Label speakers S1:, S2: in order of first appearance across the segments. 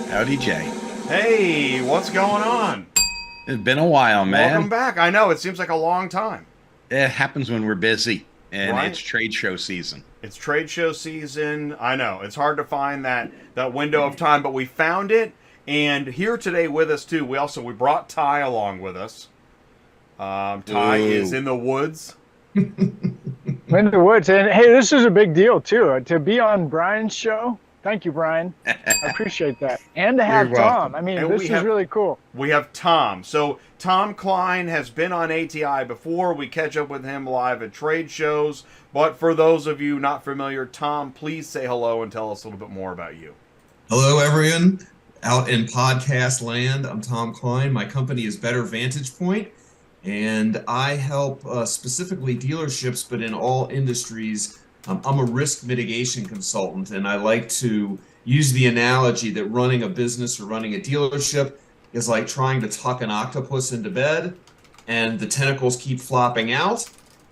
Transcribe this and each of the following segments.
S1: Howdy, Jay.
S2: Hey, what's going on?
S1: It's been a while, man.
S2: Welcome back. I know, it seems like a long time,
S1: It happens when we're busy, and
S2: right?
S1: it's trade show season.
S2: It's trade show season. I know, it's hard to find that window of time, but we found it. And here today with us too, we brought Ty along with us. Ty is
S1: Ooh.
S2: in the woods.
S3: In the woods. And hey, this is a big deal too. To be on Brian's show. Thank you, Brian. I appreciate that. And to have
S1: You're
S3: Tom.
S1: welcome.
S3: I mean,
S2: And
S3: this is really cool.
S2: We have Tom. So Tom Kline has been on ATI before. We catch up with him live at trade shows. But for those of you not familiar, Tom, please say hello and tell us a little bit more about you.
S4: Hello, everyone out in podcast land. I'm Tom Kline. My company is Better Vantage Point, and I help specifically dealerships, but in all industries. I'm a risk mitigation consultant, and I like to use the analogy that running a business or running a dealership is like trying to tuck an octopus into bed, and the tentacles keep flopping out,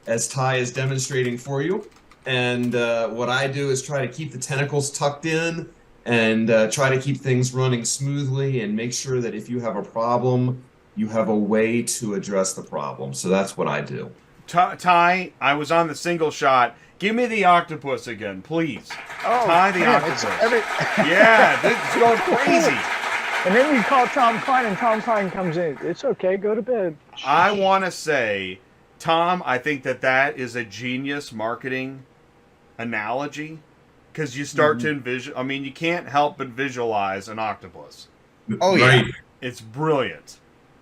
S4: as Ty is demonstrating for you. And what I do is try to keep the tentacles tucked in and try to keep things running smoothly and make sure that if you have a problem, you have a way to address the problem. So that's what I do.
S2: Ty, I was on the single shot. Give me the octopus again, please.
S3: Oh,
S2: Ty the
S3: man,
S2: octopus.
S3: it's
S2: Yeah, this is going crazy.
S3: And then you call Tom Kline, and Tom Kline comes in. It's okay. Go to bed.
S2: I want to say, Tom, I think that is a genius marketing analogy because you start to envision. I mean, you can't help but visualize an octopus.
S1: Oh, yeah.
S4: Right.
S2: It's brilliant.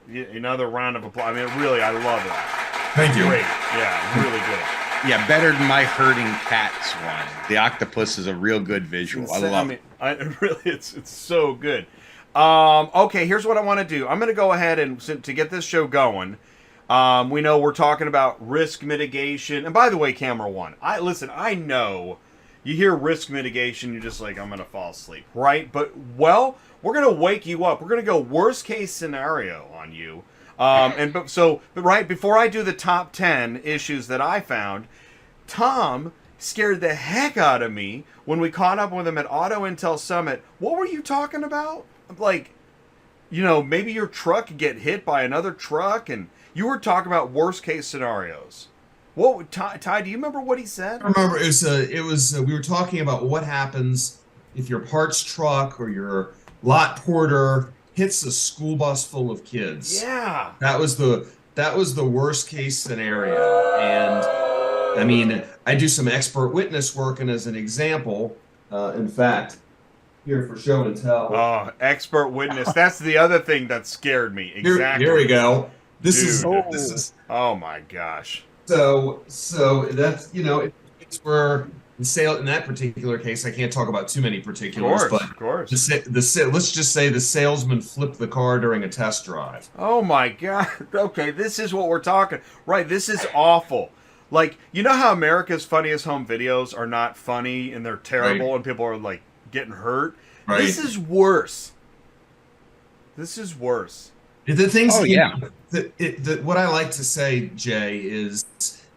S2: Another round of applause. I mean, really, I love that.
S4: Thank you.
S2: Great. Yeah, really good.
S1: Yeah, better than my herding cats one. The octopus is a real good visual. I love it.
S2: Really, it's so good. Okay, here's what I want to do. I'm going to go ahead and to get this show going. We know we're talking about risk mitigation. And by the way, camera one, I know you hear risk mitigation, you're just like, I'm going to fall asleep, right? But well, we're going to wake you up. We're going to go worst case scenario on you. But right before I do the top 10 issues that I found, Tom scared the heck out of me when we caught up with him at Auto Intel Summit. What were you talking about? Like, maybe your truck could get hit by another truck, and you were talking about worst case scenarios. What, Ty, do you remember what he said?
S4: I remember we were talking about what happens if your parts truck or your lot porter hits a school bus full of kids.
S2: Yeah.
S4: That was the worst case scenario. And I mean, I do some expert witness work, and as an example, in fact, here for show and tell.
S2: Oh, expert witness. That's the other thing that scared me. Exactly.
S4: Here we go. This
S2: Dude.
S4: is
S2: Oh my gosh.
S4: so that's it's where the sale in that particular case. I can't talk about too many particulars, but
S2: Of course.
S4: let's just say the salesman flipped the car during a test drive.
S2: Oh my god. Okay, this is what we're talking. Right, this is awful. Like, you know how America's Funniest Home Videos are not funny and they're terrible
S4: Right.
S2: and people are like getting hurt?
S4: Right.
S2: This is worse. This is worse.
S4: The things.
S1: Oh, yeah.
S4: What I like to say, Jay, is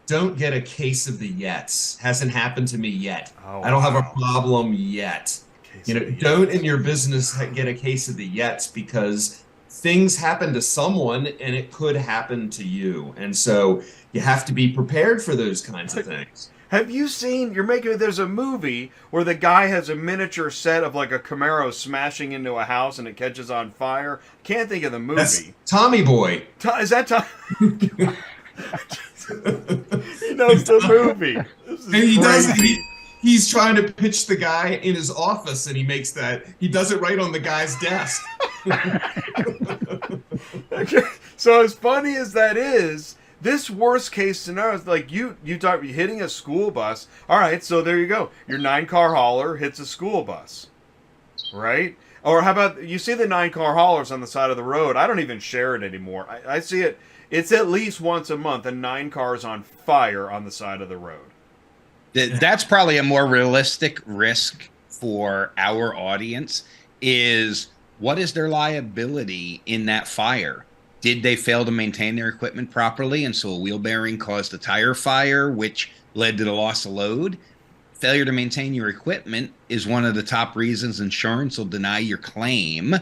S4: don't get a case of the yets. Hasn't happened to me yet.
S2: Oh,
S4: I don't have a
S2: wow.
S4: problem yet.
S2: Case of the yets.
S4: Don't in your business get a case of the yets, because things happen to someone and it could happen to you. And so you have to be prepared for those kinds of things.
S2: Have you seen, there's a movie where the guy has a miniature set of like a Camaro smashing into a house and it catches on fire? Can't think of the movie.
S4: That's Tommy Boy.
S2: Is that Tom? He knows the movie. This is
S4: And he does
S2: crazy.
S4: he's trying to pitch the guy in his office, and he does it right on the guy's desk.
S2: Okay. So as funny as that is, this worst case scenario is like you talk hitting a school bus. All right, so there you go. Your 9-car hauler hits a school bus, right? Or how about you see the 9-car haulers on the side of the road? I don't even share it anymore. I see it. It's at least once a month, and 9 cars on fire on the side of the road.
S1: That's probably a more realistic risk for our audience is what is their liability in that fire? Did they fail to maintain their equipment properly, and so a wheel bearing caused a tire fire, which led to the loss of load? failure to maintain your equipment is one of the top reasons insurance will deny your claim.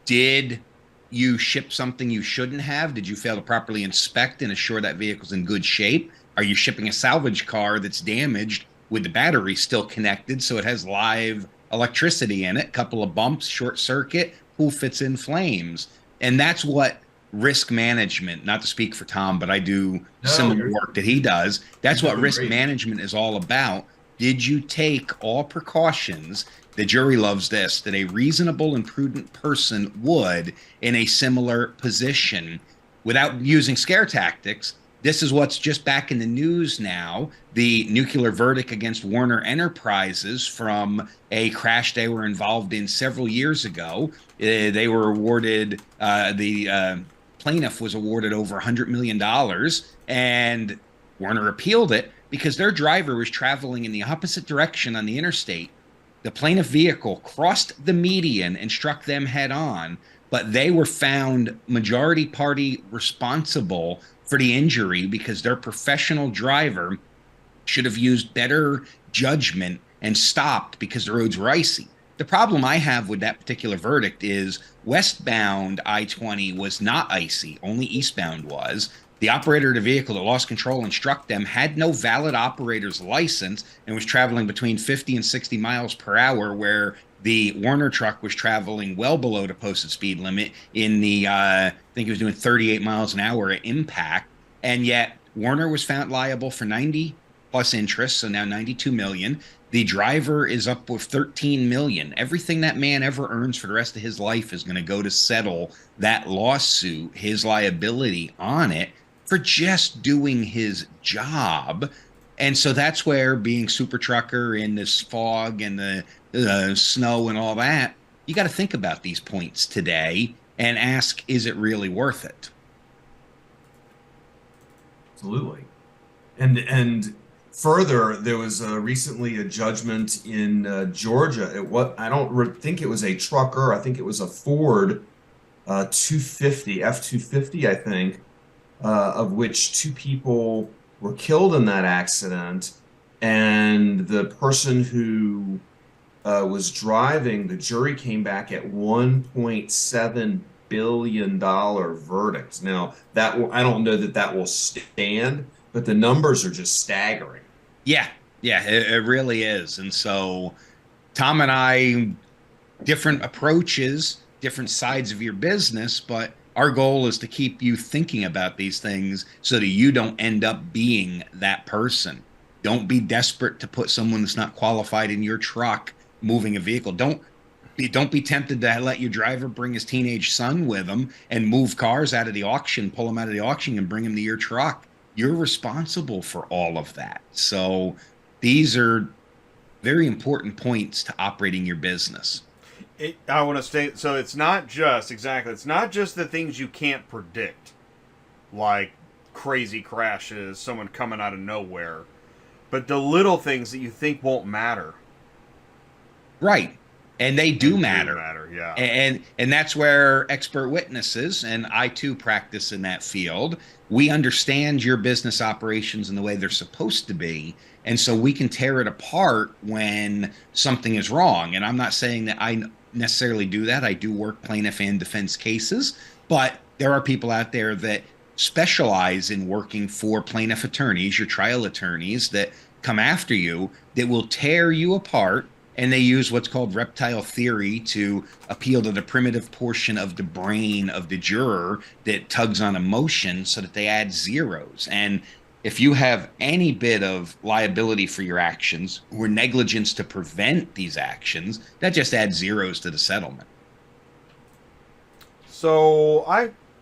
S1: Did you ship something you shouldn't have? Did you fail to properly inspect and assure that vehicle's in good shape? Are you shipping a salvage car that's damaged with the battery still connected so it has live electricity in it? Couple of bumps, short circuit, poof, it's in flames. And that's what risk management, not to speak for Tom, but I do similar work that he does. That's what risk management is all about. Did you take all precautions? The jury loves this, that a reasonable and prudent person would in a similar position without using scare tactics. This is what's just back in the news now. The nuclear verdict against Warner Enterprises from a crash they were involved in several years ago. They were awarded, the plaintiff was awarded over $100 million, and Warner appealed it because their driver was traveling in the opposite direction on the interstate. The plaintiff vehicle crossed the median and struck them head on, but they were found majority party responsible for the injury because their professional driver should have used better judgment and stopped because the roads were icy. The problem I have with that particular verdict is westbound I-20 was not icy, only eastbound was. The operator of the vehicle that lost control and struck them had no valid operator's license and was traveling between 50 and 60 miles per hour, where the Warner truck was traveling well below the posted speed limit in the, I think he was doing 38 miles an hour at impact. And yet Warner was found liable for 90 plus interest, so now 92 million. The driver is up with 13 million. Everything that man ever earns for the rest of his life is going to go to settle that lawsuit, his liability on it, for just doing his job. And so that's where being super trucker in this fog and the snow and all that, you got to think about these points today and ask, is it really worth it?
S4: Absolutely. And further, there was recently a judgment in Georgia. I don't think it was a trucker. I think it was a Ford 250, F-250, I think, of which 2 people were killed in that accident. And the person who was driving, the jury came back at $1.7 billion verdict. Now, I don't know that will stand, but the numbers are just staggering.
S1: Yeah, it really is. And so Tom and I, different approaches, different sides of your business, but our goal is to keep you thinking about these things so that you don't end up being that person. Don't be desperate to put someone that's not qualified in your truck moving a vehicle. Don't be tempted to let your driver bring his teenage son with him and move cars out of the auction, pull them out of the auction and bring them to your truck. You're responsible for all of that. So these are very important points to operating your business.
S2: I want to state, so it's not just the things you can't predict, like crazy crashes, someone coming out of nowhere, but the little things that you think won't matter.
S1: Right. And they do matter.
S2: Yeah.
S1: And that's where expert witnesses, and I too practice in that field, we understand your business operations and the way they're supposed to be. And so we can tear it apart when something is wrong. And I'm not saying that I necessarily do that. I do work plaintiff and defense cases, but there are people out there that specialize in working for plaintiff attorneys, your trial attorneys, that come after you, that will tear you apart. And they use what's called reptile theory to appeal to the primitive portion of the brain of the juror that tugs on emotion so that they add zeros. And if you have any bit of liability for your actions or negligence to prevent these actions, that just adds zeros to the settlement.
S2: So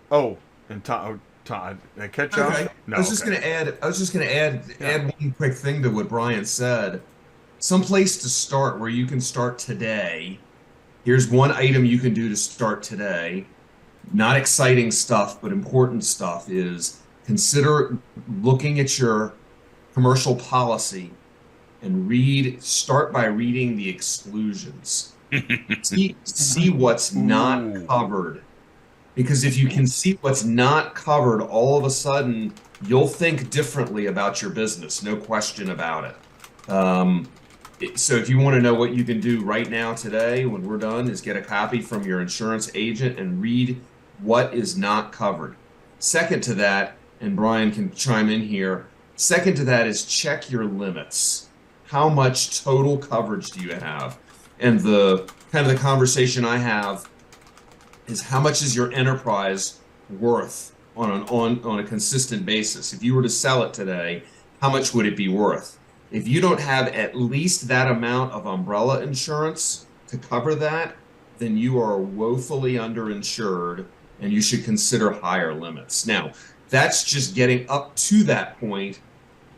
S2: Todd, did I catch you?
S4: Okay. No, I was just going to add one quick thing to what Brian said. Some place to start where you can start today. Here's one item you can do to start today. Not exciting stuff, but important stuff is consider looking at your commercial policy and start by reading the exclusions. see what's not covered. Because if you can see what's not covered, all of a sudden you'll think differently about your business. No question about it. So if you want to know what you can do right now today when we're done is get a copy from your insurance agent and read what is not covered. Second to that, and Brian can chime in here, second to that is check your limits. How much total coverage do you have? And the kind of the conversation I have is how much is your enterprise worth on a consistent basis? If you were to sell it today, how much would it be worth? If you don't have at least that amount of umbrella insurance to cover that, then you are woefully underinsured and you should consider higher limits. Now, that's just getting up to that point.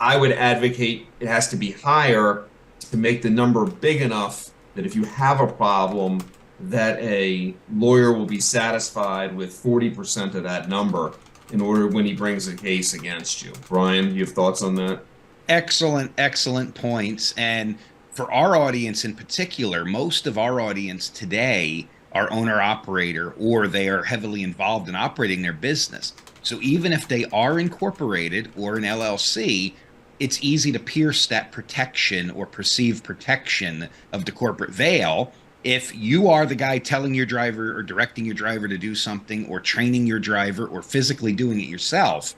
S4: I would advocate it has to be higher to make the number big enough that if you have a problem, that a lawyer will be satisfied with 40% of that number in order when he brings a case against you. Brian, you have thoughts on that?
S1: Excellent points. And for our audience in particular, most of our audience today are owner-operator, or they are heavily involved in operating their business. So even if they are incorporated or an LLC, it's easy to pierce that protection or perceived protection of the corporate veil. If you are the guy telling your driver or directing your driver to do something or training your driver or physically doing it yourself,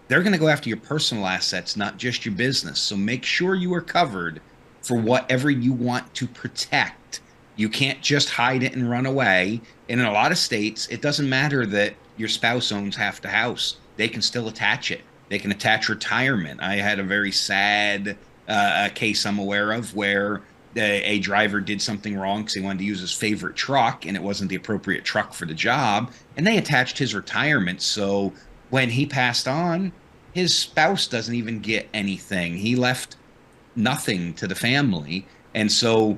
S1: they're going to go after your personal assets, not just your business. So make sure you are covered for whatever you want to protect. You can't just hide it and run away. And in a lot of states, it doesn't matter that your spouse owns half the house. They can still attach it. They can attach retirement. I had a very sad case I'm aware of where a driver did something wrong because he wanted to use his favorite truck and it wasn't the appropriate truck for the job. And they attached his retirement. So when he passed on, his spouse doesn't even get anything. He left nothing to the family. And so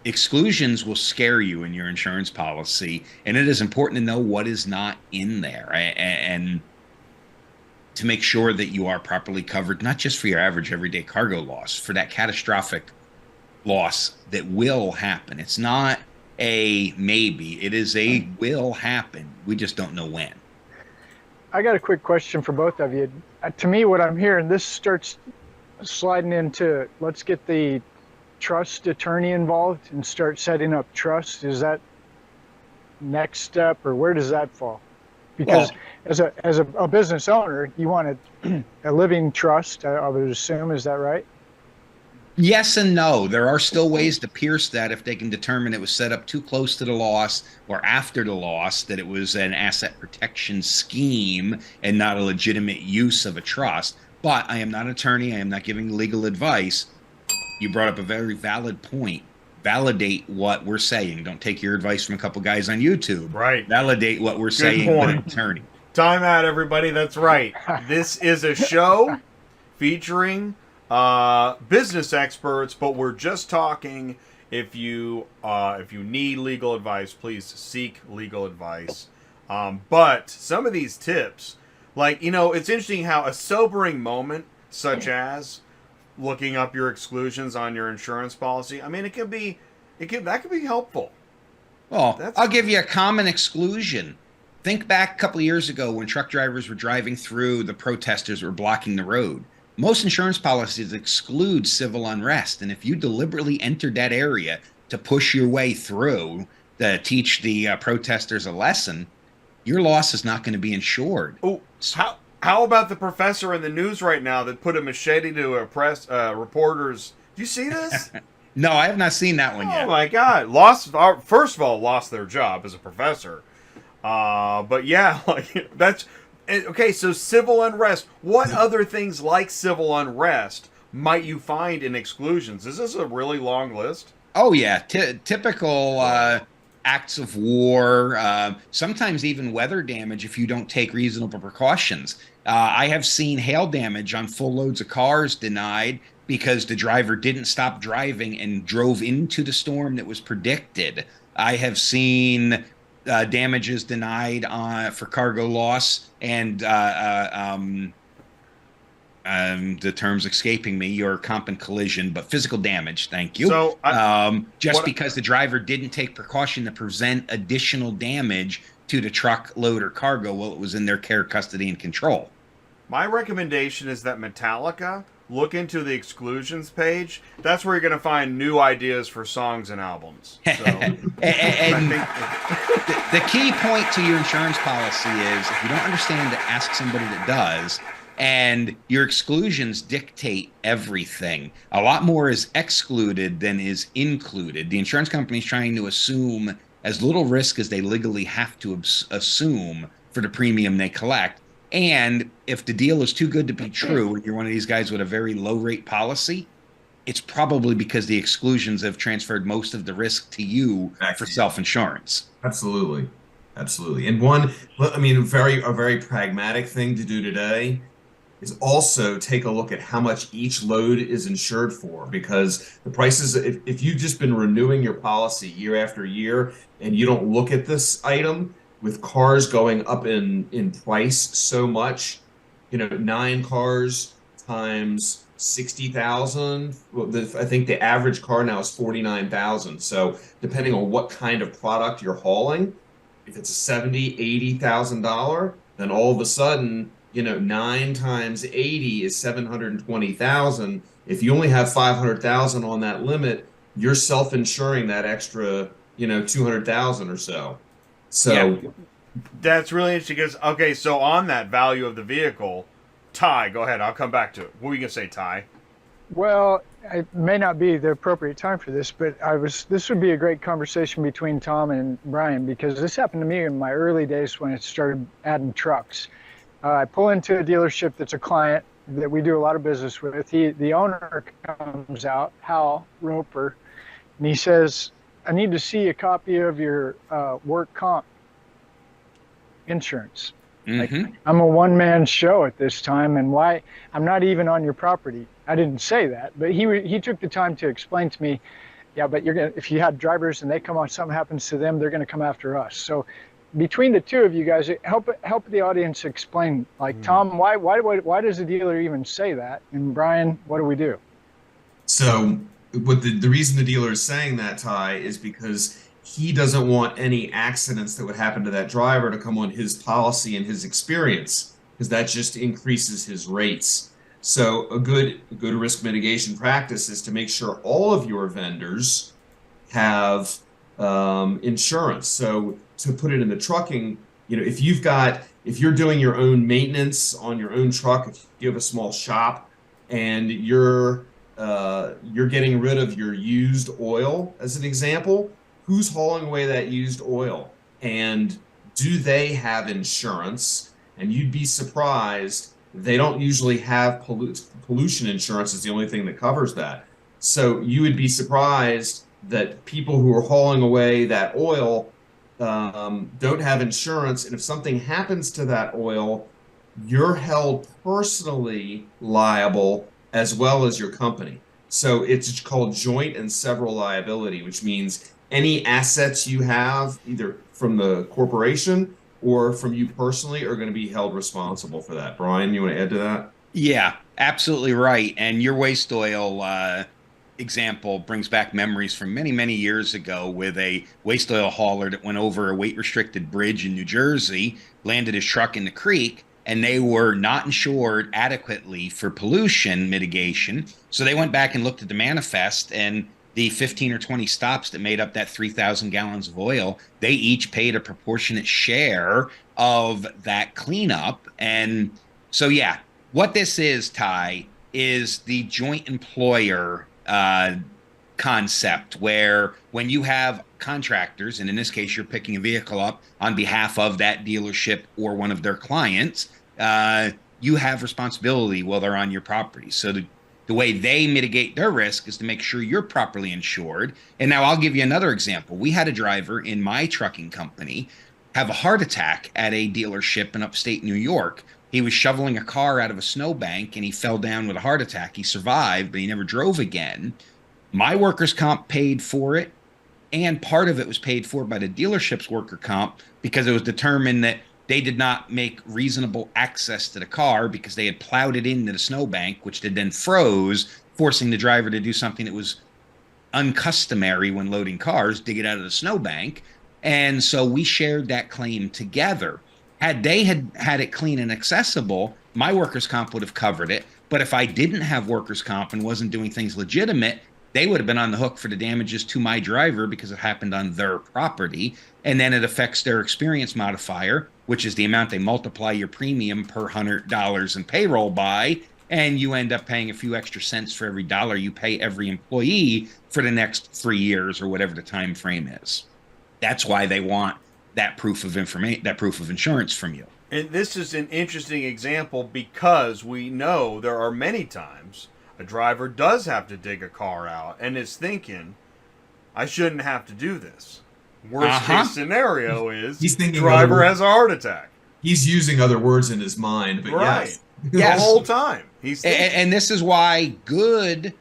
S1: exclusions will scare you in your insurance policy. And it is important to know what is not in there and to make sure that you are properly covered, not just for your average everyday cargo loss, for that catastrophic loss that will happen. It's not a maybe, it is a will happen. We just don't know when.
S3: I got a quick question for both of you. To me, what I'm hearing, this starts sliding into, let's get the trust attorney involved and start setting up trust. Is that next step, or where does that fall? Because as a business owner, you want a living trust, I would assume. Is that right?
S1: Yes and no. There are still ways to pierce that if they can determine it was set up too close to the loss or after the loss, that it was an asset protection scheme and not a legitimate use of a trust. But I am not an attorney. I am not giving legal advice. You brought up a very valid point. Validate what we're saying. Don't take your advice from a couple guys on YouTube.
S2: Right.
S1: Validate what we're saying with an attorney.
S2: Time out, everybody. That's right. This is a show featuring business experts, but we're just talking. If you need legal advice, please seek legal advice. But some of these tips, like, it's interesting how a sobering moment such as looking up your exclusions on your insurance policy, I mean, that could be helpful.
S1: Well, I'll give you a common exclusion. Think back a couple of years ago when truck drivers were driving through, the protesters were blocking the road. Most insurance policies exclude civil unrest, and if you deliberately entered that area to push your way through to teach the protesters a lesson, your loss is not going to be insured.
S2: Oh, how about the professor in the news right now that put a machete to a press reporters? Do you see this?
S1: No, I have not seen that one yet.
S2: Oh my God! First of all, lost their job as a professor. But yeah, like that's okay. So civil unrest. What other things like civil unrest might you find in exclusions? Is this a really long list?
S1: Oh yeah, typical acts of war. Sometimes even weather damage if you don't take reasonable precautions. I have seen hail damage on full loads of cars denied because the driver didn't stop driving and drove into the storm that was predicted. I have seen damages denied for cargo loss and the term's escaping me, your comp and collision, but physical damage. Thank you.
S2: So
S1: because the driver didn't take precaution to prevent additional damage to the truck, load, or cargo while it was in their care, custody, and control.
S2: My recommendation is that Metallica look into the exclusions page. That's where you're going to find new ideas for songs and albums. So,
S1: and the key point to your insurance policy is if you don't understand to ask somebody that does, and your exclusions dictate everything. A lot more is excluded than is included. The insurance company is trying to assume as little risk as they legally have to assume for the premium they collect. And if the deal is too good to be true, and you're one of these guys with a very low rate policy, it's probably because the exclusions have transferred most of the risk to you for self-insurance.
S4: Absolutely. Absolutely. And one, I mean, a very pragmatic thing to do today is also take a look at how much each load is insured for, because the prices, if you've just been renewing your policy year after year and you don't look at this item, with cars going up in price so much, 9 cars times 60,000. Well, I think the average car now is 49,000. So depending on what kind of product you're hauling, if it's a $80,000, then all of a sudden, 9 times 80 is 720,000. If you only have 500,000 on that limit, you're self-insuring that extra, 200,000 or so. So
S2: yeah. That's really interesting because, okay, so on that value of the vehicle, Ty, go ahead. I'll come back to it. What were you going to say, Ty?
S3: Well, it may not be the appropriate time for this, but this would be a great conversation between Tom and Brian, because this happened to me in my early days when it started adding trucks. I pull into a dealership that's a client that we do a lot of business with. The owner comes out, Hal Roper, and he says, I need to see a copy of your work comp insurance.
S1: Mm-hmm.
S3: Like, I'm a one-man show at this time, and why I'm not even on your property. I didn't say that, but he took the time to explain to me, yeah, but if you had drivers and they come on, something happens to them, they're going to come after us. So between the two of you guys, help the audience explain, like, Tom, why does the dealer even say that? And Brian, what do we do?
S4: So what the reason the dealer is saying that, Ty, is because he doesn't want any accidents that would happen to that driver to come on his policy and his experience, because that just increases his rates. So a good risk mitigation practice is to make sure all of your vendors have insurance. So to put it in the trucking, if you're doing your own maintenance on your own truck, if you have a small shop and you're getting rid of your used oil, as an example, who's hauling away that used oil? And do they have insurance? And you'd be surprised, they don't usually have pollution insurance is the only thing that covers that. So you would be surprised that people who are hauling away that oil don't have insurance. And if something happens to that oil, you're held personally liable as well as your company. So it's called joint and several liability, which means any assets you have, either from the corporation or from you personally, are going to be held responsible for that. Brian, you want to add to that?
S1: Yeah, absolutely right. And your waste oil example brings back memories from many, many years ago with a waste oil hauler that went over a weight-restricted bridge in New Jersey, landed his truck in the creek, and they were not insured adequately for pollution mitigation. So they went back and looked at the manifest, and the 15 or 20 stops that made up that 3,000 gallons of oil, they each paid a proportionate share of that cleanup. And so, yeah, what this is, Ty, is the joint employer concept, where when you have contractors, and in this case, you're picking a vehicle up on behalf of that dealership or one of their clients, you have responsibility while they're on your property. So the way they mitigate their risk is to make sure you're properly insured. And now I'll give you another example. We had a driver in my trucking company have a heart attack at a dealership in upstate New York. He was shoveling a car out of a snowbank and he fell down with a heart attack. He survived, but he never drove again. My workers' comp paid for it, and part of it was paid for by the dealership's worker comp, because it was determined that they did not make reasonable access to the car because they had plowed it into the snowbank, which had then froze, forcing the driver to do something that was uncustomary when loading cars, dig it out of the snowbank. And so we shared that claim together. Had they had it clean and accessible, my workers' comp would have covered it. But if I didn't have workers' comp and wasn't doing things legitimate, they would have been on the hook for the damages to my driver because it happened on their property. And then it affects their experience modifier, which is the amount they multiply your premium per $100 in payroll by. And you end up paying a few extra cents for every dollar you pay every employee for the next 3 years or whatever the time frame is. That's why they want that proof of information, that proof of insurance from you.
S2: And this is an interesting example because we know there are many times a driver does have to dig a car out and is thinking, I shouldn't have to do this. Worst case scenario is
S4: He's thinking
S2: driver has a heart attack.
S4: He's using other words in his mind, but
S2: right.
S1: Yes.
S2: The whole time. He's
S1: and this is why good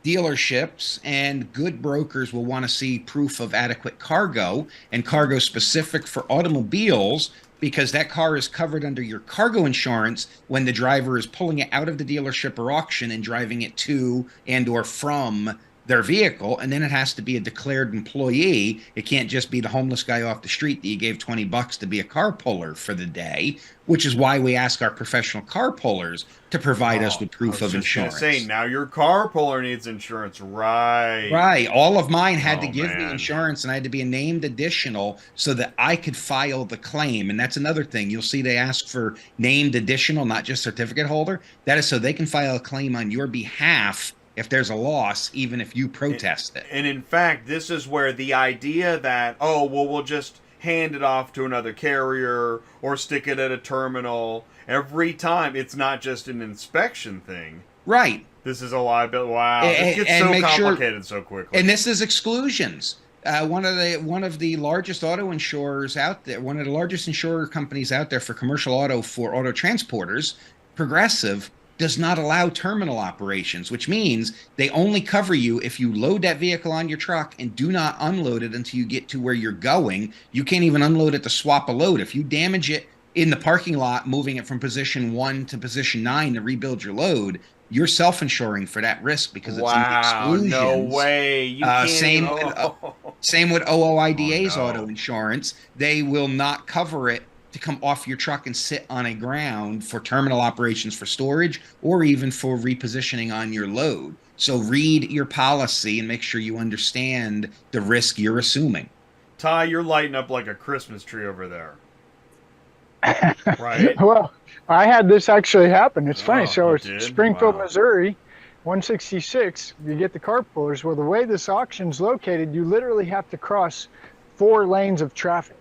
S1: dealerships and good brokers will want to see proof of adequate cargo and cargo specific for automobiles, because that car is covered under your cargo insurance when the driver is pulling it out of the dealership or auction and driving it to and or from their vehicle. And then it has to be a declared employee. It can't just be the homeless guy off the street that you gave $20 to be a car puller for the day, which is why we ask our professional car pullers to provide us with proof of insurance.
S2: Say, now your car puller needs insurance, right?
S1: Right. All of mine had to give me insurance, and I had to be a named additional so that I could file the claim. And that's another thing. You'll see they ask for named additional, not just certificate holder. That is so they can file a claim on your behalf if there's a loss, even if you protest it.
S2: And in fact, this is where the idea that, oh, well, we'll just hand it off to another carrier or stick it at a terminal every time, it's not just an inspection thing.
S1: Right.
S2: This is a liability. Wow. It gets so complicated so quickly.
S1: And this is exclusions. One of the largest auto insurers out there, one of the largest insurer companies out there for commercial auto for auto transporters, Progressive, does not allow terminal operations, which means they only cover you if you load that vehicle on your truck and do not unload it until you get to where you're going. You can't even unload it to swap a load. If you damage it in the parking lot, moving it from position 1 to position 9 to rebuild your load, you're self-insuring for that risk because it's in the exclusions.
S2: No way. You can't
S1: same with OOIDA's auto insurance. They will not cover it to come off your truck and sit on a ground for terminal operations for storage or even for repositioning on your load. So read your policy and make sure you understand the risk you're assuming.
S2: Ty, you're lighting up like a Christmas tree over there. Right?
S3: Well, I had this actually happen. It's funny. So it's
S2: did?
S3: Springfield, Missouri, 166. You get the car pullers. Well, the way this auction's located, you literally have to cross 4 lanes of traffic.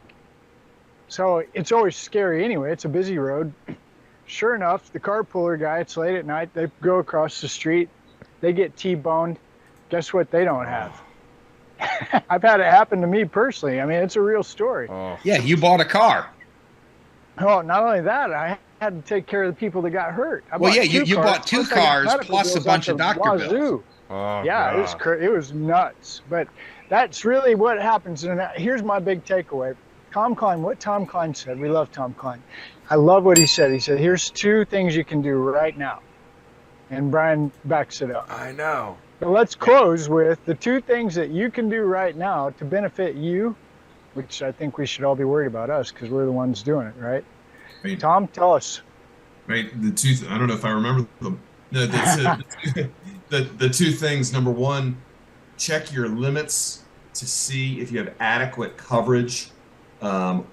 S3: So it's always scary anyway. It's a busy road. Sure enough, the car puller guy, it's late at night, they go across the street, they get T-boned. Guess what they don't have? I've had it happen to me personally. I mean, it's a real story.
S1: Yeah, you bought a car.
S3: Oh, not only that, I had to take care of the people that got hurt.
S1: You bought 2 cars plus a bunch of doctor bills.
S3: It was nuts. But that's really what happens. And here's my big takeaway. Tom Kline, what Tom Kline said, we love Tom Kline. I love what he said. He said, here's 2 things you can do right now. And Brian backs it up.
S2: I know.
S3: But let's close with the 2 things that you can do right now to benefit you, which I think we should all be worried about us because we're the ones doing it, right? Tom, tell us.
S4: Right, I don't know if I remember them. No, the 2 things. Number 1, check your limits to see if you have adequate coverage.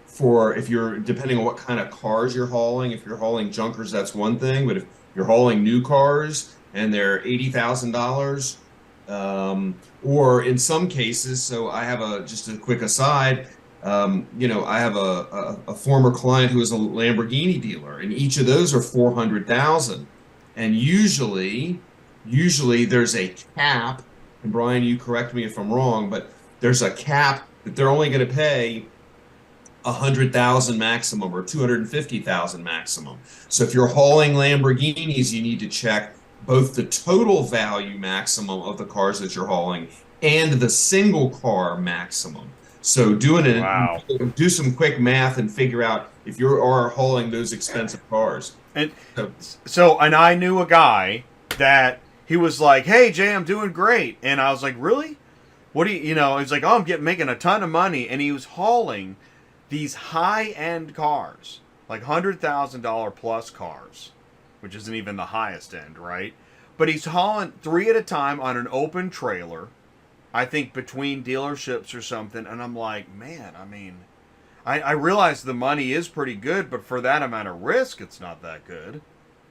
S4: For if you're, depending on what kind of cars you're hauling, if you're hauling junkers, that's one thing. But if you're hauling new cars and they're $80,000, or in some cases, so I have just a quick aside, I have a former client who is a Lamborghini dealer, and each of those are $400,000. And usually there's a cap, and Brian, you correct me if I'm wrong, but there's a cap that they're only going to pay $100,000 maximum or $250,000 maximum. So if you're hauling Lamborghinis, you need to check both the total value maximum of the cars that you're hauling and the single car maximum. So do some quick math and figure out if you are hauling those expensive cars.
S2: And I knew a guy that he was like, "Hey Jay, I'm doing great," and I was like, "Really? What do you know?" He's like, "Oh, I'm making a ton of money," and he was hauling these high-end cars, like $100,000 plus cars, which isn't even the highest end, right? But he's hauling 3 at a time on an open trailer, I think between dealerships or something. And I'm like, man, I mean, I realize the money is pretty good, but for that amount of risk, it's not that good.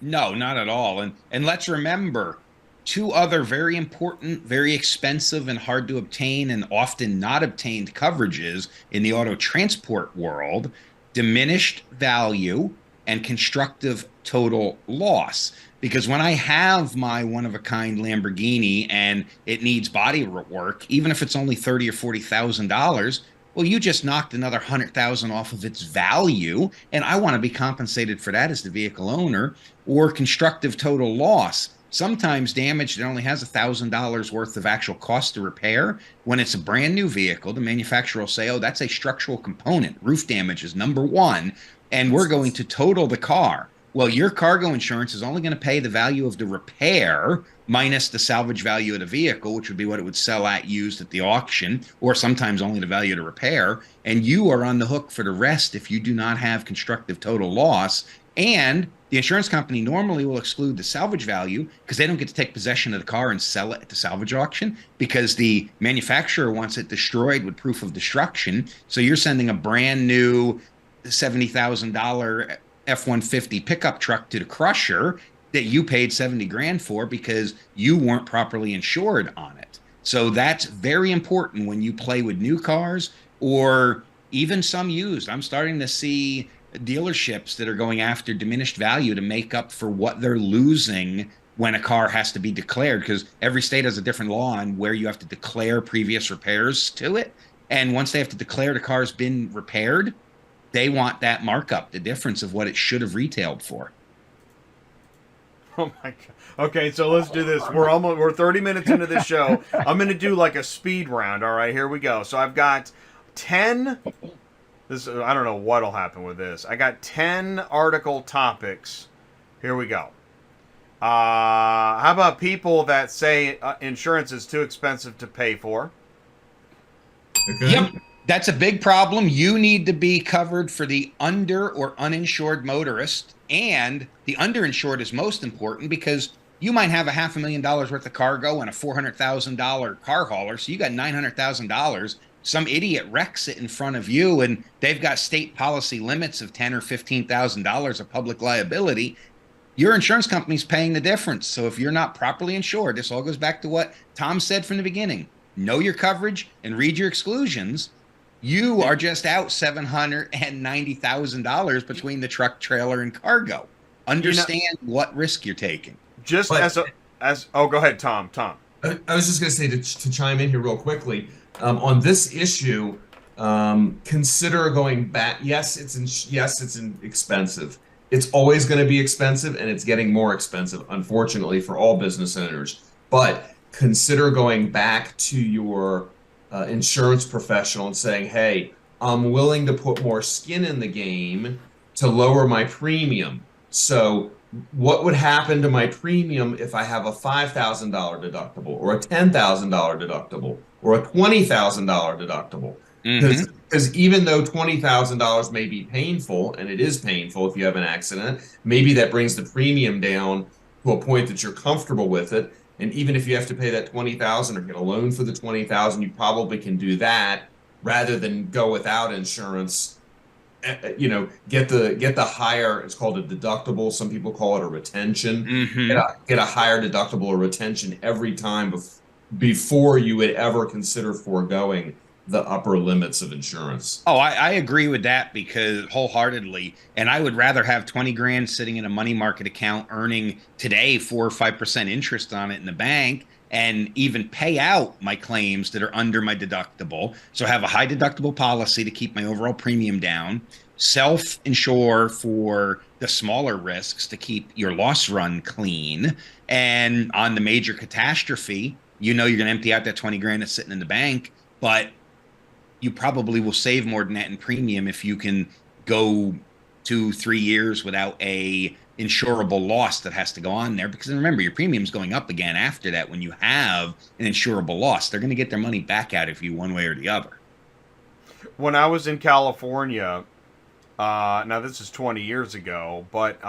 S1: No, not at all. And let's remember two other very important, very expensive and hard to obtain and often not obtained coverages in the auto transport world: diminished value and constructive total loss. Because when I have my one of a kind Lamborghini and it needs body work, even if it's only $30,000 or $40,000, well, you just knocked another 100,000 off of its value, and I want to be compensated for that as the vehicle owner. Or constructive total loss. Sometimes damage that only has $1,000 worth of actual cost to repair. When it's a brand new vehicle, the manufacturer will say, oh, that's a structural component. Roof damage is number one, and we're going to total the car. Well, your cargo insurance is only going to pay the value of the repair minus the salvage value of the vehicle, which would be what it would sell at used at the auction, or sometimes only the value to repair. And you are on the hook for the rest if you do not have constructive total loss. And the insurance company normally will exclude the salvage value because they don't get to take possession of the car and sell it at the salvage auction, because the manufacturer wants it destroyed with proof of destruction. So you're sending a brand new $70,000 F-150 pickup truck to the crusher that you paid 70 grand for because you weren't properly insured on it. So that's very important when you play with new cars or even some used. I'm starting to see dealerships that are going after diminished value to make up for what they're losing when a car has to be declared, because every state has a different law on where you have to declare previous repairs to it. And once they have to declare the car's been repaired, they want that markup, the difference of what it should have retailed for.
S2: Oh my god. Okay, so let's do this. We're 30 minutes into the show. I'm going to do like a speed round. All right, here we go. So I've got 10 I don't know what'll happen with this. I got 10 article topics. Here we go. How about people that say insurance is too expensive to pay for?
S4: Okay.
S1: Yep. That's a big problem. You need to be covered for the under or uninsured motorist, and the underinsured is most important because you might have a $500,000 worth of cargo and a $400,000 car hauler. So you got $900,000. Some idiot wrecks it in front of you, and they've got state policy limits of $10,000 or $15,000 of public liability. Your insurance company's paying the difference. So if you're not properly insured, this all goes back to what Tom said from the beginning: know your coverage and read your exclusions. You are just out $790,000 between the truck, trailer, and cargo. Understand what risk you're taking.
S2: Go ahead, Tom.
S4: I was just going to say to chime in here real quickly on this issue. Consider going back. Yes, it's expensive. It's always going to be expensive, and it's getting more expensive, unfortunately, for all business owners. But consider going back to your insurance professional and saying, hey, I'm willing to put more skin in the game to lower my premium. So what would happen to my premium if I have a $5,000 deductible or a $10,000 deductible or a $20,000 deductible? Because even though $20,000 may be painful, and it is painful if you have an accident, maybe that brings the premium down to a point that you're comfortable with it. And even if you have to pay that $20,000 or get a loan for the $20,000, you probably can do that rather than go without insurance. Get the higher. It's called a deductible. Some people call it a retention. Get a higher deductible or retention every time before you would ever consider foregoing the upper limits of insurance.
S1: Oh, I agree with that because wholeheartedly, and I would rather have 20 grand sitting in a money market account earning today 4 or 5% interest on it in the bank, and even pay out my claims that are under my deductible. So have a high deductible policy to keep my overall premium down, self-insure for the smaller risks to keep your loss run clean. And on the major catastrophe, you're going to empty out that 20 grand that's sitting in the bank, but you probably will save more than that in premium if you can go 2-3 years without a insurable loss that has to go on there. Because remember, your premium's going up again after that when you have an insurable loss. They're going to get their money back out of you one way or the other.
S2: When I was in California, now this is 20 years ago, but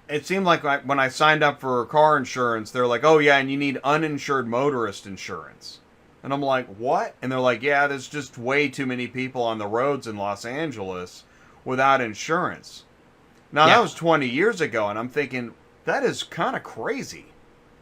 S2: it seemed like when I signed up for car insurance, they're like, oh, yeah, and you need uninsured motorist insurance. And I'm like, what? And they're like, yeah, there's just way too many people on the roads in Los Angeles without insurance. Now, that was 20 years ago, and I'm thinking, that is kind of crazy.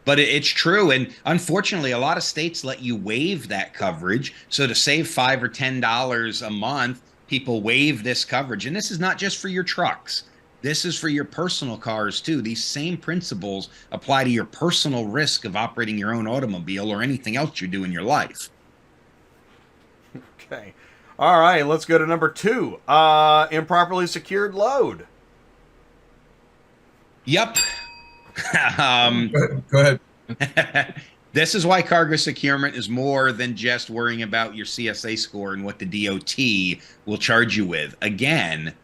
S1: But it's true. And unfortunately, a lot of states let you waive that coverage. So to save $5 or $10 a month, people waive this coverage. And this is not just for your trucks. This is for your personal cars, too. These same principles apply to your personal risk of operating your own automobile or anything else you do in your life.
S2: Okay. All right, let's go to number 2. Improperly secured load.
S1: Yep.
S4: Go ahead.
S1: This is why cargo securement is more than just worrying about your CSA score and what the DOT will charge you with. Again,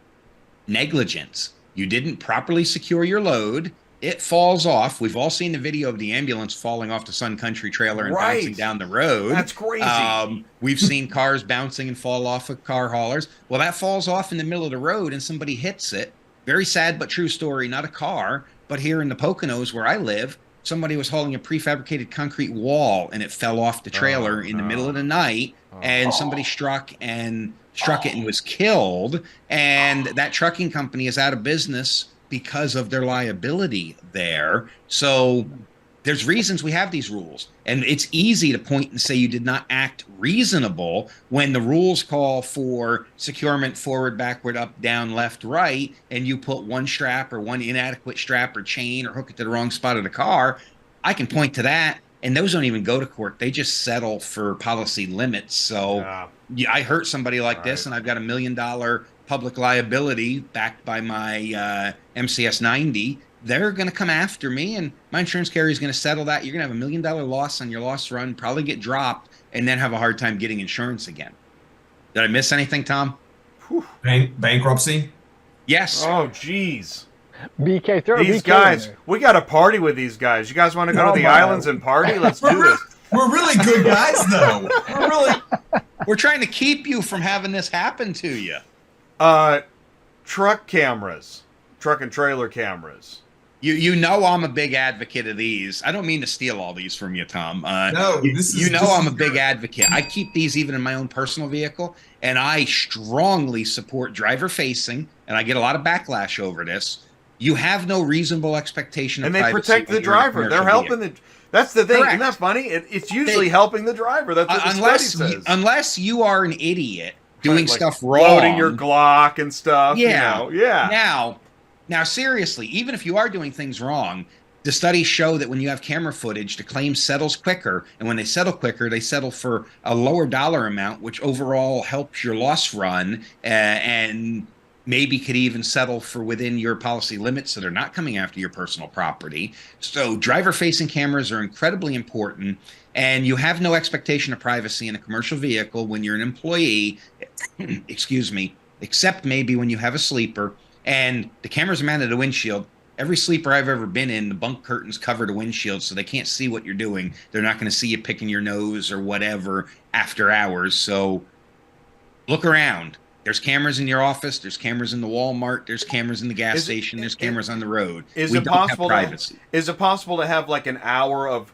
S1: negligence. You didn't properly secure your load. It falls off. We've all seen the video of the ambulance falling off the Sun Country trailer and bouncing down the road.
S2: That's crazy.
S1: We've seen cars bouncing and fall off of car haulers. Well, that falls off in the middle of the road and somebody hits it. Very sad but true story, not a car. But here in the Poconos where I live, somebody was hauling a prefabricated concrete wall and it fell off the trailer in the middle of the night, and somebody struck it and was killed. And that trucking company is out of business because of their liability there. So there's reasons we have these rules, and it's easy to point and say you did not act reasonable when the rules call for securement forward, backward, up, down, left, right, and you put one strap or one inadequate strap or chain or hook it to the wrong spot of the car. I can point to that, and those don't even go to court. They just settle for policy limits. So yeah, I hurt somebody like this, and I've got $1 million public liability backed by my MCS 90. They're going to come after me, and my insurance carrier is going to settle that. You're going to have $1 million loss on your loss run, probably get dropped, and then have a hard time getting insurance again. Did I miss anything, Tom?
S4: Bankruptcy?
S1: Yes.
S2: Oh, geez.
S3: BK, throw
S2: These
S3: BK
S2: guys, we got to party with these guys. You guys want to go to the islands and party? Let's do this.
S4: We're really good guys, though.
S1: We're trying to keep you from having this happen to you.
S2: Truck cameras, truck and trailer cameras.
S1: You know I'm a big advocate of these. I don't mean to steal all these from you, Tom.
S4: No,
S1: I'm a big advocate. I keep these even in my own personal vehicle, and I strongly support driver facing, and I get a lot of backlash over this. You have no reasonable expectation of
S2: and they
S1: privacy
S2: protect the driver. They're helping that's the thing.
S1: Correct.
S2: Isn't that funny? It's usually helping the driver. That's what the study says.
S1: Unless you are an idiot doing stuff wrong.
S2: Loading your Glock and stuff.
S1: Yeah.
S2: You know? Yeah.
S1: Now, seriously, even if you are doing things wrong, the studies show that when you have camera footage, the claim settles quicker. And when they settle quicker, they settle for a lower dollar amount, which overall helps your loss run and maybe could even settle for within your policy limits, so they're not coming after your personal property. So driver-facing cameras are incredibly important, and you have no expectation of privacy in a commercial vehicle when you're an employee, excuse me, except maybe when you have a sleeper, and the cameras are mounted to the windshield. Every sleeper I've ever been in, the bunk curtains cover the windshield, so they can't see what you're doing. They're not going to see you picking your nose or whatever after hours. So look around. There's cameras in your office. There's cameras in the Walmart. There's cameras in the gas station. There's cameras on the road.
S2: Is it possible to have like an hour of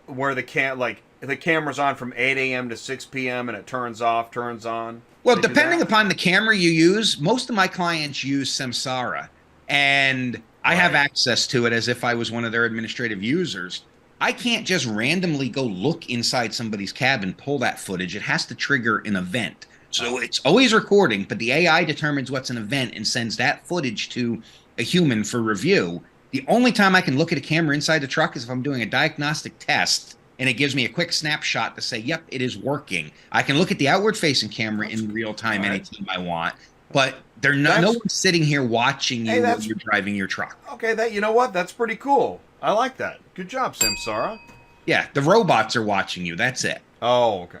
S2: where the camera's on from 8 a.m. to 6 p.m. and it turns off, turns on?
S1: Well, depending upon the camera you use, most of my clients use Samsara, and I have access to it as if I was one of their administrative users. I can't just randomly go look inside somebody's cab and pull that footage. It has to trigger an event. So it's always recording, but the AI determines what's an event and sends that footage to a human for review. The only time I can look at a camera inside the truck is if I'm doing a diagnostic test, and it gives me a quick snapshot to say, yep, it is working. I can look at the outward-facing camera in real time anytime I want, but no one's sitting here watching you when you're driving your truck.
S2: Okay, you know what? That's pretty cool. I like that. Good job, Samsara.
S1: Yeah, the robots are watching you. That's it.
S2: Oh, okay.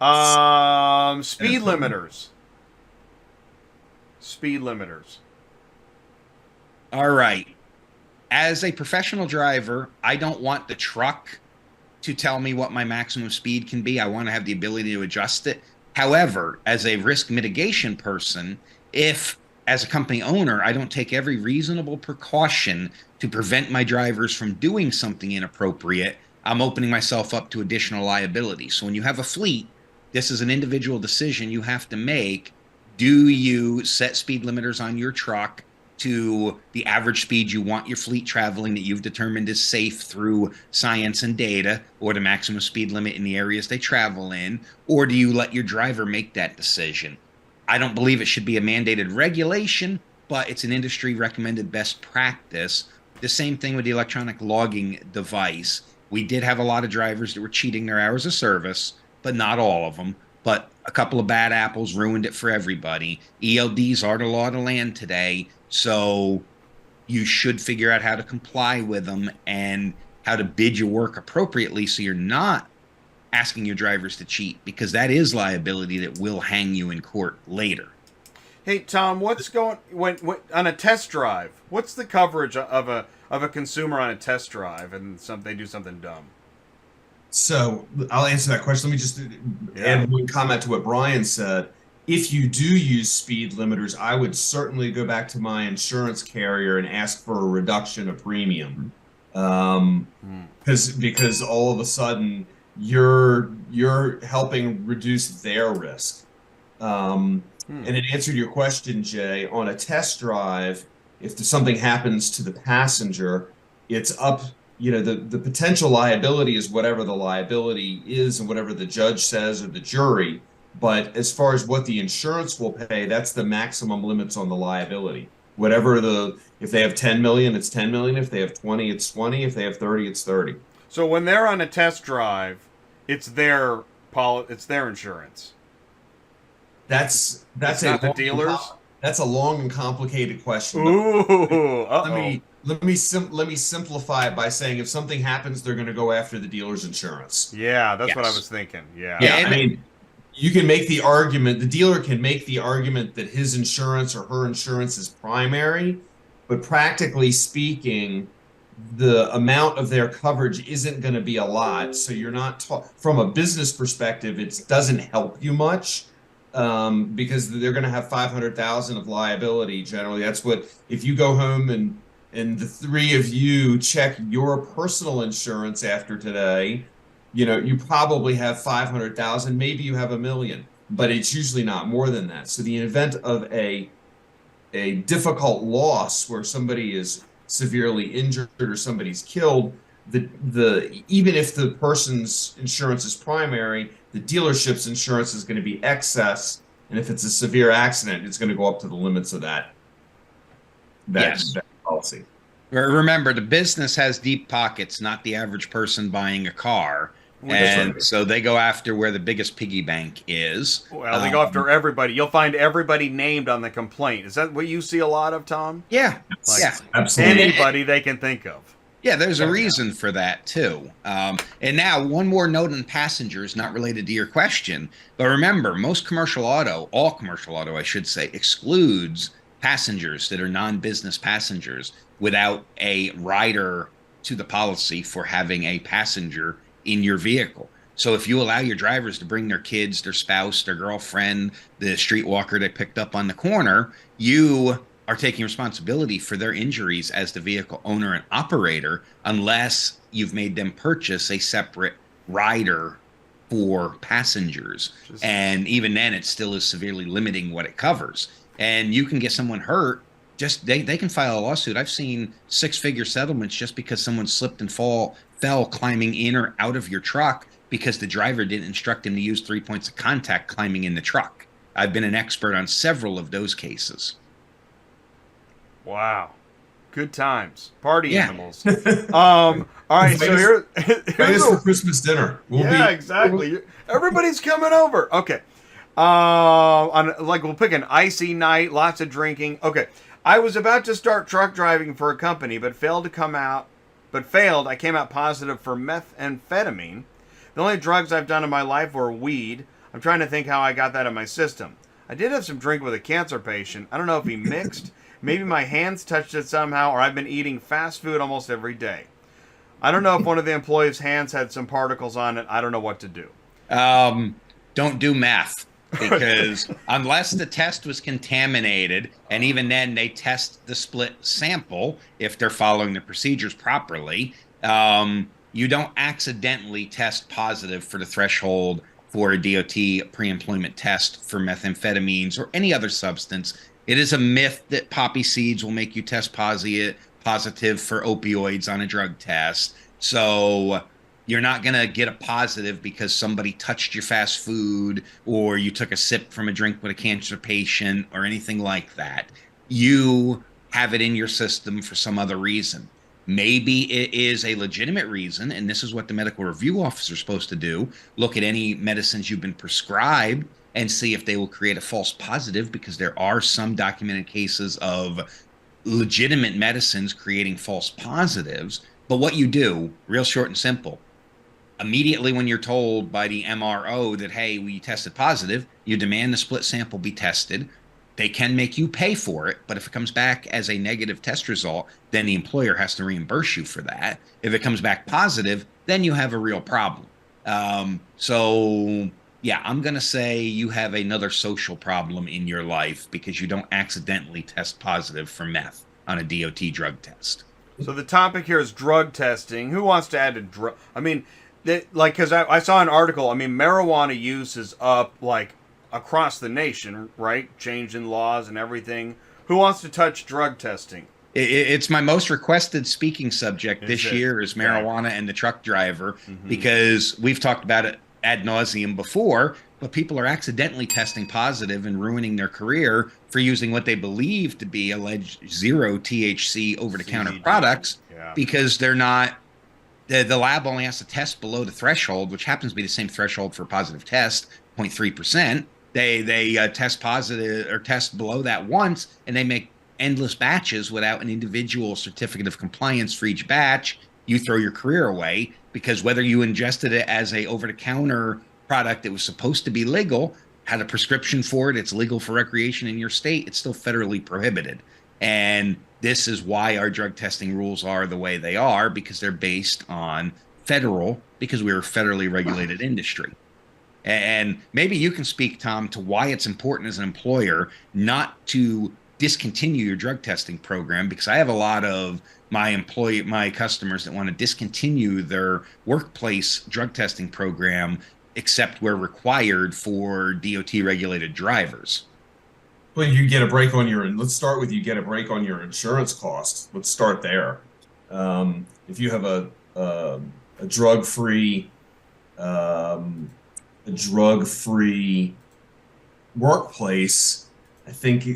S2: Speed limiters. Speed limiters.
S1: All right. As a professional driver, I don't want the truck to tell me what my maximum speed can be. I want to have the ability to adjust it. However, as a risk mitigation person, if as a company owner, I don't take every reasonable precaution to prevent my drivers from doing something inappropriate, I'm opening myself up to additional liability. So when you have a fleet, this is an individual decision you have to make. Do you set speed limiters on your truck to the average speed you want your fleet traveling that you've determined is safe through science and data, or the maximum speed limit in the areas they travel in? Or do you let your driver make that decision? I don't believe it should be a mandated regulation, but it's an industry recommended best practice. The same thing with the electronic logging device. We did have a lot of drivers that were cheating their hours of service, but not all of them. But a couple of bad apples ruined it for everybody. ELDs are the law of the land today, so you should figure out how to comply with them and how to bid your work appropriately so you're not asking your drivers to cheat, because that is liability that will hang you in court later.
S2: Hey Tom, what's going when on a test drive? What's the coverage of a consumer on a test drive and they do something dumb?
S4: So I'll answer that question. Let me just add one comment to what Brian said. If you do use speed limiters, I would certainly go back to my insurance carrier and ask for a reduction of premium, because all of a sudden you're helping reduce their risk. And in answer to your question, Jay, on a test drive, if something happens to the passenger, it's up. The potential liability is whatever the liability is and whatever the judge says or the jury. But as far as what the insurance will pay, that's the maximum limits on the liability. If they have 10 million, it's 10 million. If they have 20, it's 20. If they have 30, it's 30.
S2: So when they're on a test drive, it's their insurance.
S4: That's
S2: not the dealers.
S4: That's a long and complicated question.
S2: Ooh,
S4: Let me simplify it by saying if something happens, they're going to go after the dealer's insurance.
S2: Yeah, that's what I was thinking. Yeah.
S4: I mean, you can make the argument, the dealer can make the argument that his insurance or her insurance is primary, but practically speaking, the amount of their coverage isn't going to be a lot. So you're not, from a business perspective, it doesn't help you much. Because they're going to have 500,000 of liability generally. That's what, if you go home and the three of you check your personal insurance after today, you probably have 500,000, maybe you have $1 million, but it's usually not more than that. So the event of a difficult loss where somebody is severely injured or somebody's killed, even if the person's insurance is primary, the dealership's insurance is going to be excess, and if it's a severe accident, it's going to go up to the limits of that policy.
S1: Remember, the business has deep pockets, not the average person buying a car. And so they go after where the biggest piggy bank is.
S2: Well, they go after everybody. You'll find everybody named on the complaint. Is that what you see a lot of, Tom?
S1: Yeah.
S4: Absolutely.
S2: Anybody they can think of.
S1: Yeah, there's a reason for that, too. And now, one more note on passengers, not related to your question. But remember, all commercial auto, I should say, excludes passengers that are non-business passengers without a rider to the policy for having a passenger in your vehicle. So if you allow your drivers to bring their kids, their spouse, their girlfriend, the streetwalker they picked up on the corner, you are taking responsibility for their injuries as the vehicle owner and operator, unless you've made them purchase a separate rider for passengers. And even then, it still is severely limiting what it covers. And you can get someone hurt. They can file a lawsuit. I've seen 6-figure settlements just because someone slipped and fell climbing in or out of your truck because the driver didn't instruct him to use 3 points of contact climbing in the truck. I've been an expert on several of those cases.
S2: Wow. Good times. Party animals. All right, so here's
S4: for Christmas dinner.
S2: Exactly. Everybody's coming over. Okay. We'll pick an icy night, lots of drinking. Okay. I was about to start truck driving for a company, but failed. I came out positive for methamphetamine. The only drugs I've done in my life were weed. I'm trying to think how I got that in my system. I did have some drink with a cancer patient. I don't know if he mixed. Maybe my hands touched it somehow, or I've been eating fast food almost every day. I don't know if one of the employees' hands had some particles on it. I don't know what to do.
S1: Don't do meth. because unless the test was contaminated, and even then they test the split sample if they're following the procedures properly, you don't accidentally test positive for the threshold for a DOT pre-employment test for methamphetamines or any other substance. It is a myth that poppy seeds will make you test positive for opioids on a drug test. So you're not going to get a positive because somebody touched your fast food or you took a sip from a drink with a cancer patient or anything like that. You have it in your system for some other reason. Maybe it is a legitimate reason, and this is what the medical review officer is supposed to do. Look at any medicines you've been prescribed and see if they will create a false positive, because there are some documented cases of legitimate medicines creating false positives. But what you do, real short and simple, immediately when you're told by the MRO that, hey, we tested positive, you demand the split sample be tested. They can make you pay for it, but if it comes back as a negative test result, then the employer has to reimburse you for that. If it comes back positive, then you have a real problem. So yeah, I'm going to say you have another social problem in your life because you don't accidentally test positive for meth on a DOT drug test.
S2: So the topic here is drug testing. Who wants to add a drug? I mean, because I saw an article. I mean, marijuana use is up like across the nation, right? Changing laws and everything. Who wants to touch drug testing?
S1: It's my most requested speaking subject this year is marijuana and the truck driver, because we've talked about it ad nauseum before, but people are accidentally testing positive and ruining their career for using what they believe to be alleged zero THC over-the-counter products because they're not. The lab only has to test below the threshold, which happens to be the same threshold for a positive test, 0.3%. They test positive or test below that once, and they make endless batches without an individual certificate of compliance for each batch. You throw your career away, because whether you ingested it as a over-the-counter product that was supposed to be legal, had a prescription for it, it's legal for recreation in your state, it's still federally prohibited. And this is why our drug testing rules are the way they are, because they're based on because we're a federally regulated industry. And maybe you can speak, Tom, to why it's important as an employer not to discontinue your drug testing program, because I have a lot of my customers that want to discontinue their workplace drug testing program, except where required for DOT regulated drivers.
S4: Well, you get a break on let's start with you get a break on your insurance costs. Let's start there. If you have a drug-free workplace, I think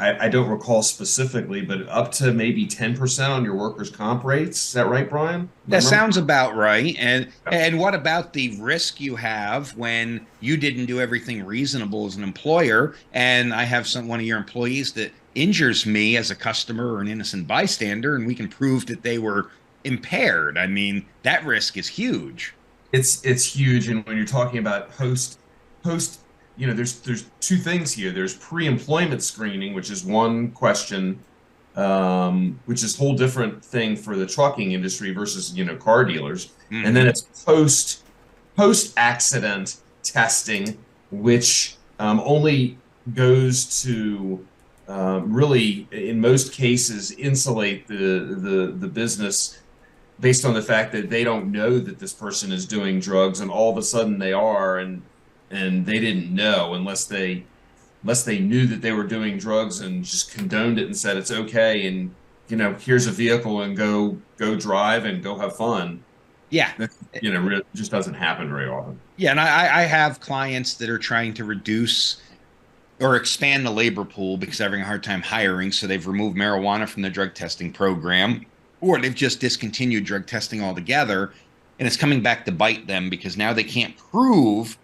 S4: I don't recall specifically, but up to maybe 10% on your workers' comp rates. Is that right, Brian?
S1: That sounds about right. And what about the risk you have when you didn't do everything reasonable as an employer, and I have one of your employees that injures me as a customer or an innocent bystander, and we can prove that they were impaired? I mean, that risk is huge.
S4: It's huge, and when you're talking about post, there's two things here. There's pre-employment screening, which is one question, which is a whole different thing for the trucking industry versus car dealers. And then it's post accident testing, which only goes to really, in most cases, insulate the business based on the fact that they don't know that this person is doing drugs, and all of a sudden they are, and they didn't know unless they knew that they were doing drugs and just condoned it and said it's okay, and here's a vehicle and go drive and go have fun.
S1: Yeah,
S4: it just doesn't happen very often.
S1: Yeah, and I have clients that are trying to reduce or expand the labor pool because they're having a hard time hiring, so they've removed marijuana from the drug testing program, or they've just discontinued drug testing altogether, and it's coming back to bite them because now they can't prove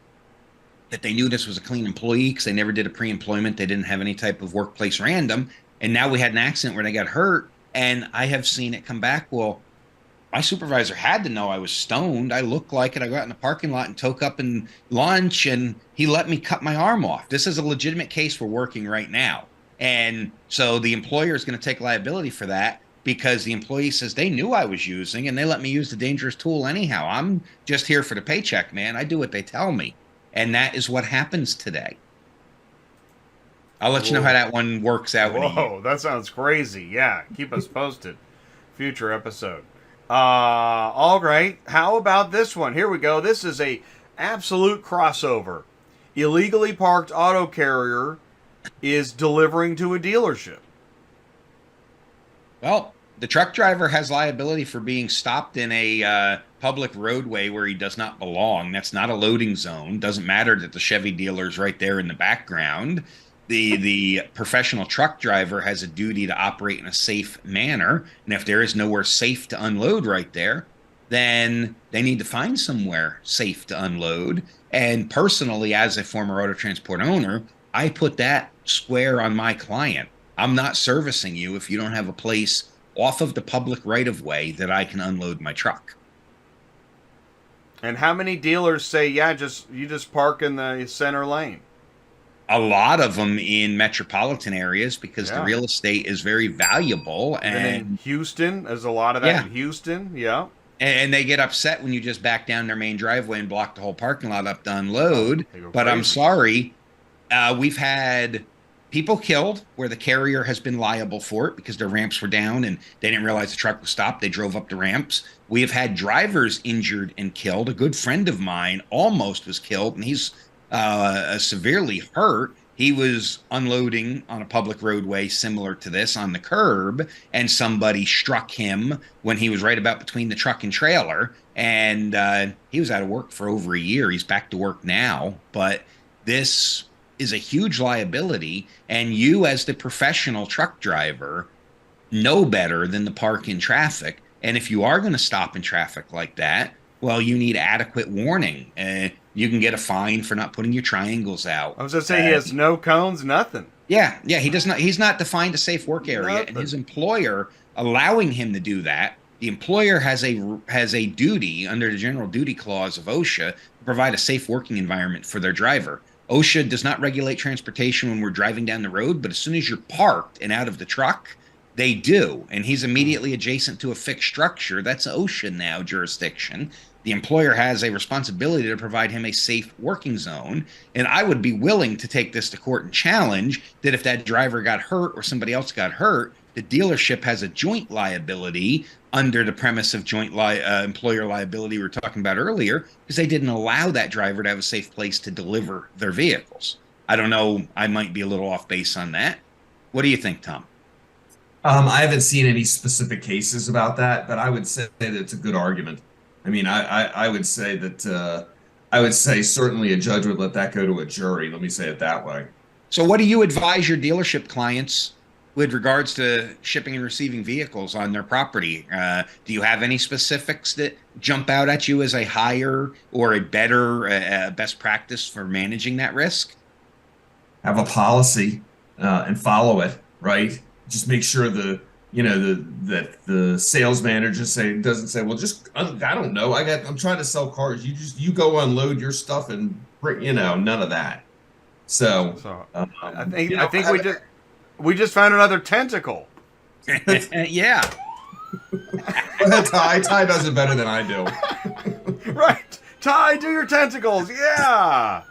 S1: that they knew this was a clean employee because they never did a pre-employment. They didn't have any type of workplace random. And now we had an accident where they got hurt. And I have seen it come back. Well, my supervisor had to know I was stoned. I looked like it. I got in the parking lot and toke up in lunch, and he let me cut my arm off. This is a legitimate case we're working right now. And so the employer is going to take liability for that because the employee says they knew I was using and they let me use the dangerous tool anyhow. I'm just here for the paycheck, man. I do what they tell me. And that is what happens today. I'll let you know how that one works out.
S2: Whoa, that sounds crazy. Yeah, keep us posted. Future episode. All right. How about this one? Here we go. This is a absolute crossover. Illegally parked auto carrier is delivering to a dealership.
S1: Well, the truck driver has liability for being stopped in a public roadway where he does not belong. That's not a loading zone. Doesn't matter that the Chevy dealer is right there in the background. The professional truck driver has a duty to operate in a safe manner. And if there is nowhere safe to unload right there, then they need to find somewhere safe to unload. And personally, as a former auto transport owner, I put that square on my client. I'm not servicing you if you don't have a place off of the public right-of-way that I can unload my truck.
S2: And how many dealers say, yeah, you just park in the center lane?
S1: A lot of them in metropolitan areas because the real estate is very valuable. And
S2: in Houston, there's a lot of that in Houston. Yeah.
S1: And they get upset when you just back down their main driveway and block the whole parking lot up to unload. But I'm sorry. We've had people killed where the carrier has been liable for it because their ramps were down and they didn't realize the truck was stopped. They drove up the ramps. We have had drivers injured and killed. A good friend of mine almost was killed, and he's severely hurt. He was unloading on a public roadway similar to this on the curb, and somebody struck him when he was right about between the truck and trailer, and he was out of work for over a year. He's back to work now, but this is a huge liability, and you as the professional truck driver know better than to park in traffic. And if you are going to stop in traffic like that, well, you need adequate warning. You can get a fine for not putting your triangles out.
S2: I was going to say he has no cones, nothing.
S1: Yeah, he does not. He's not defined a safe work area, and his employer allowing him to do that. The employer has a duty under the general duty clause of OSHA to provide a safe working environment for their driver. OSHA does not regulate transportation when we're driving down the road, but as soon as you're parked and out of the truck, they do. And he's immediately adjacent to a fixed structure. That's OSHA now jurisdiction. The employer has a responsibility to provide him a safe working zone. And I would be willing to take this to court and challenge that if that driver got hurt or somebody else got hurt, the dealership has a joint liability under the premise of joint employer liability we were talking about earlier, because they didn't allow that driver to have a safe place to deliver their vehicles. I don't know. I might be a little off base on that. What do you think, Tom?
S4: I haven't seen any specific cases about that, but I would say that it's a good argument. I mean, I would say that I would say certainly a judge would let that go to a jury. Let me say it that way.
S1: So what do you advise your dealership clients with regards to shipping and receiving vehicles on their property? Do you have any specifics that jump out at you as a higher or a better best practice for managing that risk?
S4: Have a policy and follow it, right? Just make sure that the sales manager doesn't say, well, just I don't know, I'm trying to sell cars. You go unload your stuff and none of that. So
S2: I think we just found another tentacle.
S1: Yeah.
S4: Ty does it better than I do.
S2: Right. Ty, do your tentacles. Yeah.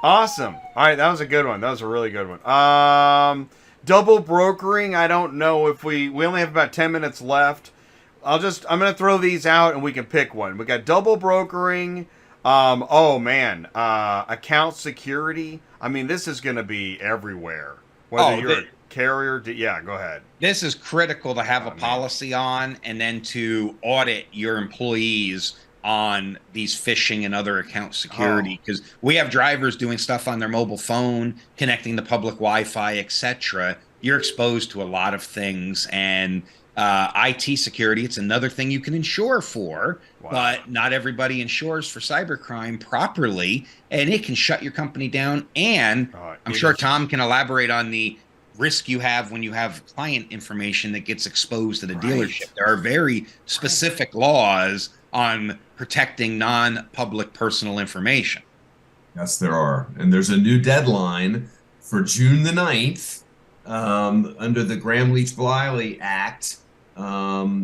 S2: Awesome. All right, that was a good one. That was a really good one. Double brokering, I don't know if we only have about 10 minutes left. I'm going to throw these out and we can pick one. We got double brokering. Account security. I mean, this is going to be everywhere. Whether you're a carrier, go ahead.
S1: This is critical to have a policy on, and then to audit your employees on these phishing and other account security, because we have drivers doing stuff on their mobile phone, connecting to public Wi-Fi, etc. You're exposed to a lot of things, and IT security, it's another thing you can insure for, but not everybody insures for cybercrime properly, and it can shut your company down. And I'm sure Tom can elaborate on the risk you have when you have client information that gets exposed at a dealership. There are very specific laws on protecting non-public personal information.
S4: Yes, there are. And there's a new deadline for June the 9th under the Gramm-Leach-Bliley Act.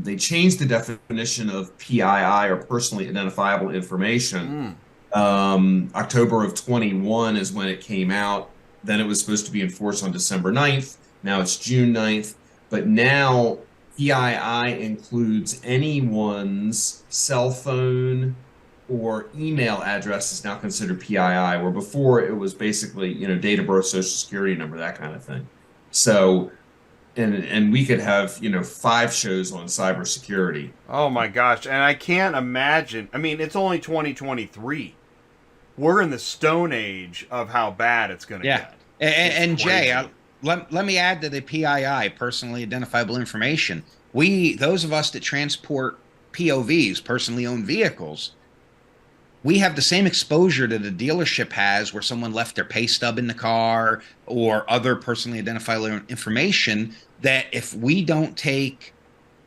S4: They changed the definition of PII, or personally identifiable information. October of 21 is when it came out. Then it was supposed to be enforced on December 9th. Now it's June 9th. But now PII includes anyone's cell phone or email address is now considered PII, where before it was basically, date of birth, social security number, that kind of thing. So, and we could have, 5 shows on cybersecurity.
S2: Oh my gosh. And I can't imagine. I mean, it's only 2023. We're in the stone age of how bad it's going to get.
S1: And Jay, let me add to the PII, personally identifiable information. Those of us that transport POVs, personally owned vehicles, we have the same exposure that the dealership has where someone left their pay stub in the car or other personally identifiable information, that if we don't take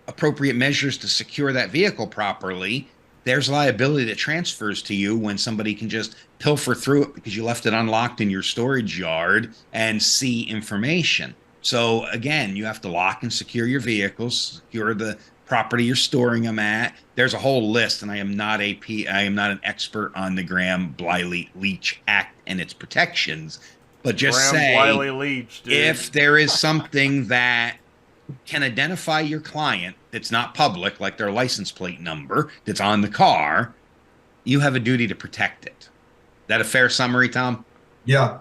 S1: appropriate measures to secure that vehicle properly, there's liability that transfers to you when somebody can just pilfer through it because you left it unlocked in your storage yard and see information. So again, you have to lock and secure your vehicles, secure the property you're storing them at. There's a whole list, and I am not an expert on the Graham-Bliley-Leach Act and its protections, but just say if there is something that can identify your client that's not public, like their license plate number that's on the car, you have a duty to protect it. That a fair summary, Tom?
S4: Yeah.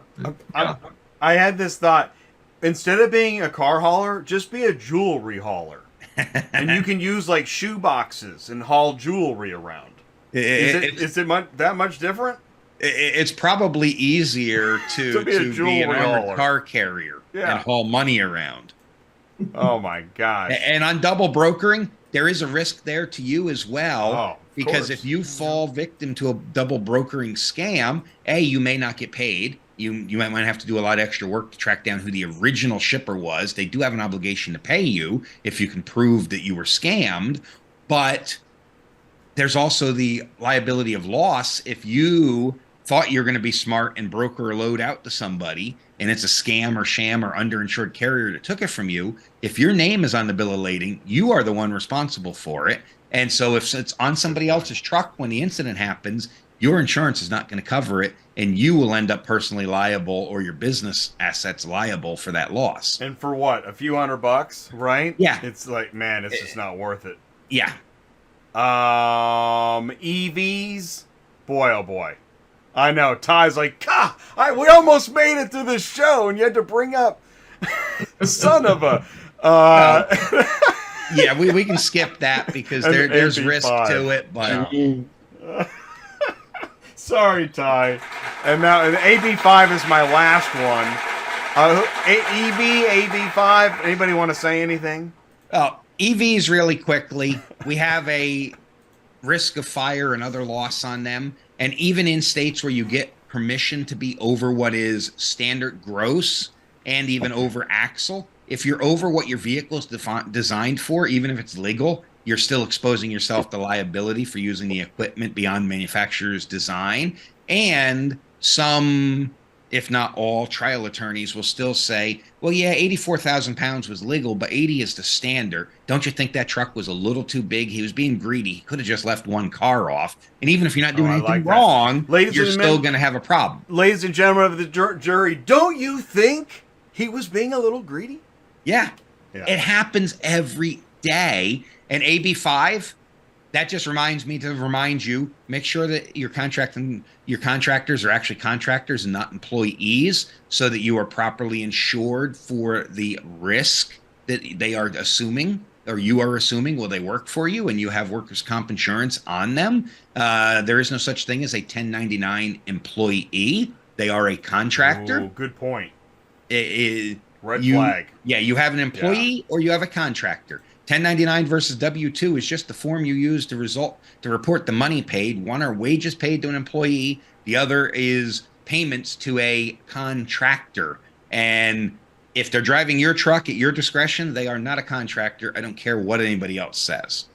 S2: I had this thought. Instead of being a car hauler, just be a jewelry hauler. And you can use like shoe boxes and haul jewelry around. Is it that much different?
S1: It's probably easier to be an armored car carrier and haul money around.
S2: Oh my gosh.
S1: And on double brokering, there is a risk there to you as well. Because
S2: course.
S1: if you fall victim to a double brokering scam, you may not get paid. You might have to do a lot of extra work to track down who the original shipper was. They do have an obligation to pay you if you can prove that you were scammed. But there's also the liability of loss if you thought you're going to be smart and broker a load out to somebody and it's a scam or sham or underinsured carrier that took it from you. If your name is on the bill of lading, you are the one responsible for it. And so if it's on somebody else's truck when the incident happens, your insurance is not going to cover it, and you will end up personally liable or your business assets liable for that loss.
S2: And for what? A few $100, right?
S1: Yeah.
S2: It's like, man, it's just not worth it.
S1: Yeah.
S2: EVs? Boy, oh boy. I know. Ty's like, we almost made it through this show, and you had to bring up son of a...
S1: Yeah, we can skip that because there's risk to it, but...
S2: Sorry, Ty. And now the AB5 is my last one. AB5, anybody want to say anything?
S1: Oh, EVs really quickly. We have a risk of fire and other loss on them. And even in states where you get permission to be over what is standard gross and even over axle, if you're over what your vehicle is designed for, even if it's legal, you're still exposing yourself to liability for using the equipment beyond manufacturer's design. And some, if not all, trial attorneys will still say, well, yeah, 84,000 pounds was legal, but 80 is the standard. Don't you think that truck was a little too big? He was being greedy. He could have just left one car off. And even if you're not doing anything wrong, you're still going to have a problem.
S2: Ladies and gentlemen of the jury, don't you think he was being a little greedy?
S1: Yeah. It happens every day. And AB5, that just reminds me to remind you, make sure that your contractors are actually contractors and not employees, so that you are properly insured for the risk that they are assuming, or you are assuming, will they work for you, and you have workers' comp insurance on them. There is no such thing as a 1099 employee. They are a contractor.
S2: Ooh, good point.
S1: Red
S2: flag.
S1: Yeah, you have an employee or you have a contractor. 1099 versus W-2 is just the form you use to report the money paid. One are wages paid to an employee. The other is payments to a contractor. And if they're driving your truck at your discretion, they are not a contractor. I don't care what anybody else says.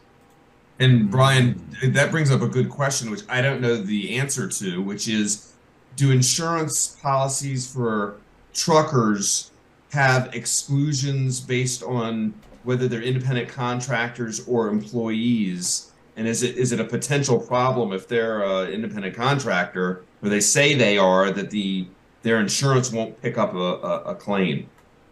S4: And Brian, that brings up a good question, which I don't know the answer to, which is, do insurance policies for truckers have exclusions based on whether they're independent contractors or employees? And is it a potential problem if they're an independent contractor, or they say they are, that the their insurance won't pick up a claim.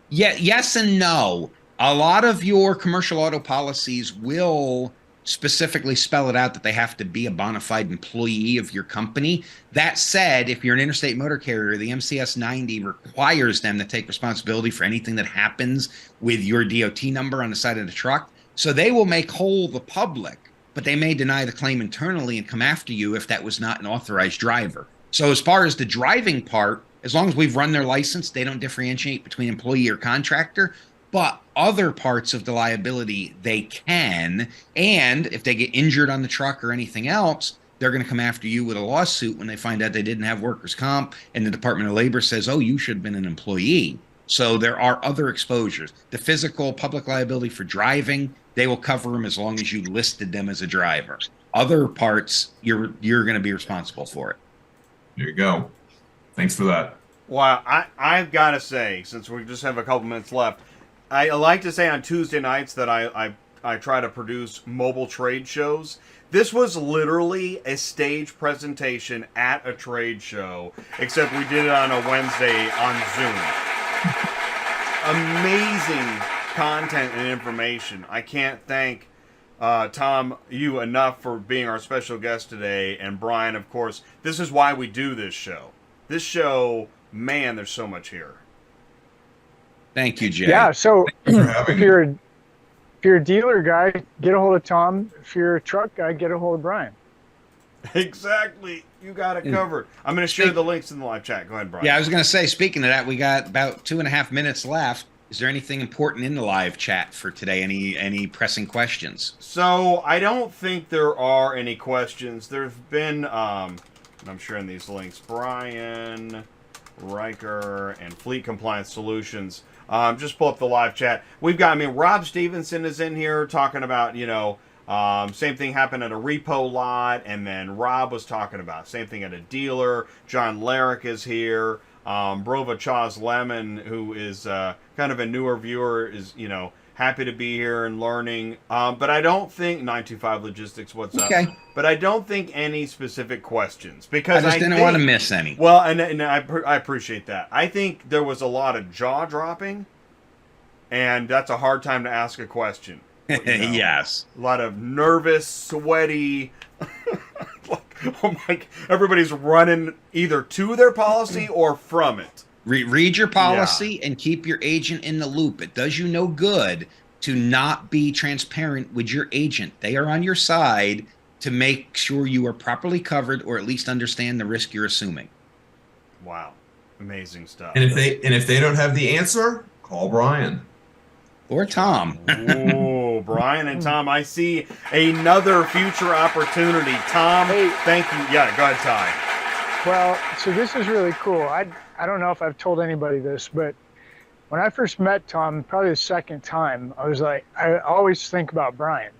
S1: Yeah, yes and no. A lot of your commercial auto policies will specifically spell it out that they have to be a bona fide employee of your company. That said, if you're an interstate motor carrier, the MCS 90 requires them to take responsibility for anything that happens with your DOT number on the side of the truck. So they will make whole the public, but they may deny the claim internally and come after you if that was not an authorized driver. So as far as the driving part, as long as we've run their license, they don't differentiate between employee or contractor. But other parts of the liability, they can. And if they get injured on the truck or anything else, they're going to come after you with a lawsuit when they find out they didn't have workers' comp and the Department of Labor says, oh, you should have been an employee. So there are other exposures. The physical public liability for driving, they will cover them as long as you listed them as a driver. Other parts, you're going to be responsible for it.
S4: There you go. Thanks for that.
S2: Well, I've got to say, since we just have a couple minutes left, I like to say on Tuesday nights that I try to produce mobile trade shows. This was literally a stage presentation at a trade show, except we did it on a Wednesday on Zoom. Amazing content and information. I can't thank Tom, you enough for being our special guest today, and Brian, of course. This is why we do this show. This show, man, there's so much here.
S1: Thank you, Jay.
S3: Yeah, so if you're a dealer guy, get a hold of Tom. If you're a truck guy, get a hold of Brian.
S2: Exactly. You got it covered. I'm going to share the links in the live chat. Go ahead, Brian.
S1: Yeah, I was going to say, speaking of that, we got about 2.5 minutes left. Is there anything important in the live chat for today? Any pressing questions?
S2: So I don't think there are any questions. There's been, I'm sharing these links, Brian Riker and Fleet Compliance Solutions. Just pull up the live chat. We've got, Rob Stevenson is in here talking about, same thing happened at a repo lot, and then Rob was talking about same thing at a dealer. John Larrick is here. Brova Chaz Lemon, who is kind of a newer viewer, is, happy to be here and learning. But I don't think 925 Logistics, what's up? But I don't think any specific questions, because
S1: I just didn't want to miss any.
S2: Well, and I appreciate that. I think there was a lot of jaw dropping, and that's a hard time to ask a question.
S1: Yes.
S2: A lot of nervous, sweaty. Everybody's running either to their policy or from it.
S1: Read your policy and keep your agent in the loop. It does you no good to not be transparent with your agent. They are on your side to make sure you are properly covered, or at least understand the risk you're assuming.
S2: Wow. Amazing stuff.
S4: And if they don't have the answer, call Brian.
S1: Or Tom.
S2: Oh, Brian and Tom, I see another future opportunity. Tom, thank you. Yeah, go ahead, Ty.
S3: Well, so this is really cool. I don't know if I've told anybody this, but when I first met Tom, probably the second time, I was like, I always think about Brian,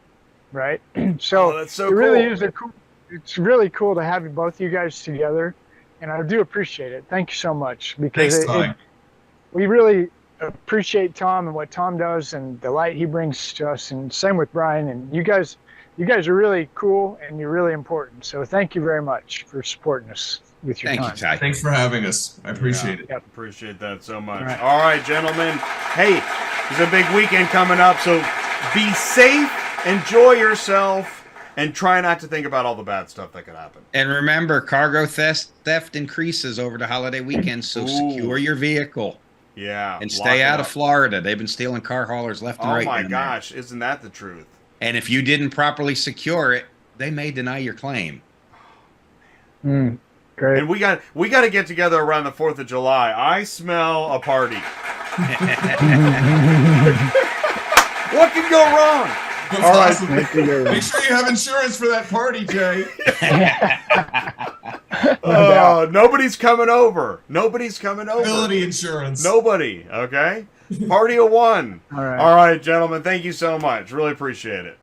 S3: right? So,
S2: that's so
S3: it really
S2: cool.
S3: is it's really cool to have both you guys together, and I do appreciate it. Thank you so much, because we really appreciate Tom and what Tom does and the light he brings to us, and same with Brian. And you guys are really cool, and you're really important. So thank you very much for supporting us with your time.
S1: Thank you, Ty.
S4: Thanks for having us. I appreciate it.
S3: Yep.
S2: Appreciate that so much.
S3: All
S2: right, gentlemen. Hey, there's a big weekend coming up, so be safe, enjoy yourself, and try not to think about all the bad stuff that could happen.
S1: And remember, cargo theft increases over the holiday weekend, so secure your vehicle.
S2: Yeah.
S1: And stay out of Florida. They've been stealing car haulers left and right.
S2: Oh, my gosh. Isn't that the truth?
S1: And if you didn't properly secure it, they may deny your claim.
S3: Great.
S2: And we got to get together around the 4th of July. I smell a party. What can go wrong?
S4: That's
S2: all right.
S4: awesome. Make sure you have insurance for that party, Jay.
S2: Nobody's coming over. Nobody's coming over.
S4: Ability insurance.
S2: Nobody. Okay. Party of one.
S3: All right.
S2: All right, gentlemen. Thank you so much. Really appreciate it.